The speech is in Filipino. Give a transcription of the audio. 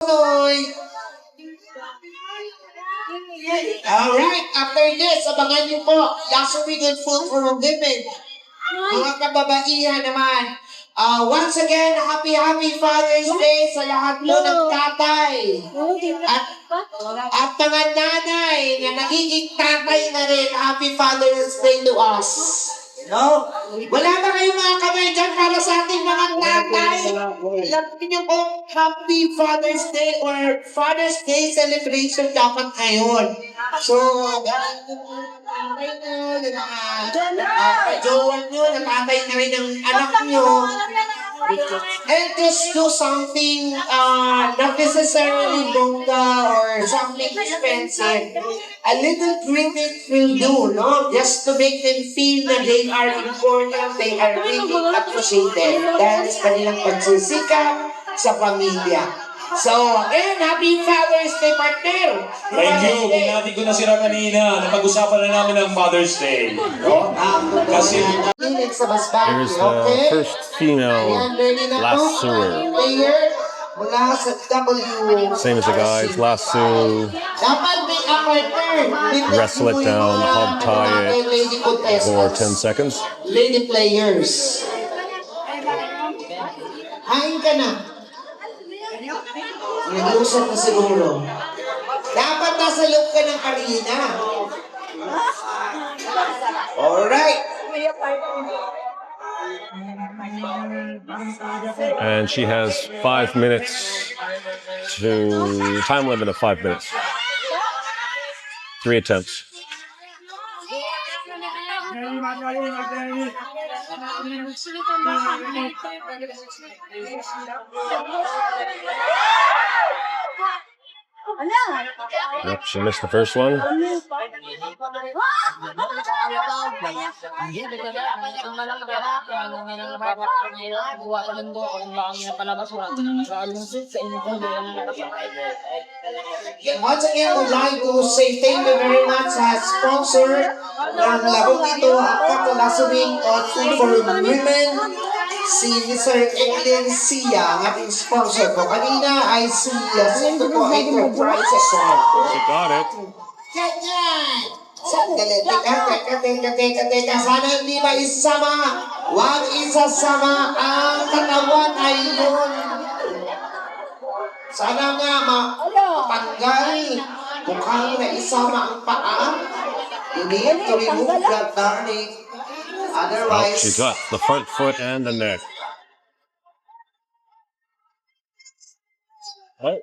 Tuloy. Alright, after this, abangan niyo po. Last week good food for women. Mga kababaihan naman. Once again, happy Father's Day sa lahat po ng tatay. At mga nanay na nagiging tatay na rin, happy Father's Day to us. No? Wala ba kayong mga kamay dyan para sa ating mga tatay? Alam niyo kung happy Father's Day or Father's Day celebration dapat ngayon. So, jowa nyo, natatay na rin ng anak nyo. And just do something not necessarily bongga or something expensive. A little treat will do, no? Just to make them feel that they are important, they are really appreciated. Dahil sa kanilang pagsisikap sa pamilya. So, again, happy Father's Day, partner! Thank you. Binati ko na sila kanina. Napag-usapan na namin ang Father's Day. No? Kasi Here's the First female lassoer. Mula sa W. Same as the guys, lasso, Dapat may partner. wrestle it down, hog tie it for 10 seconds. Lady players. Hain ka na. Nag-usap na siguro. Dapat nasa loob ka ng arena. Alright. And she has 5 minutes time limit of 5 minutes. 3 attempts. Yep, she missed the first one. Once again, I would like to say thank you very much sa sponsor ng larong ito, ang Katalasubing Food for Women, si Mr. Eklin Sia, ang ating sponsor ko. Kanina ay si Cinto po Enterprises. She got it. Ganyan! Sandali, teka. Sana hindi maisama. Huwag isasama ang katawan ay yun. Sana nga matanggal. Mukhang naisama ang paa. You need to remove that darling. Oh, Otherwise, she got the front foot and the neck. Oh.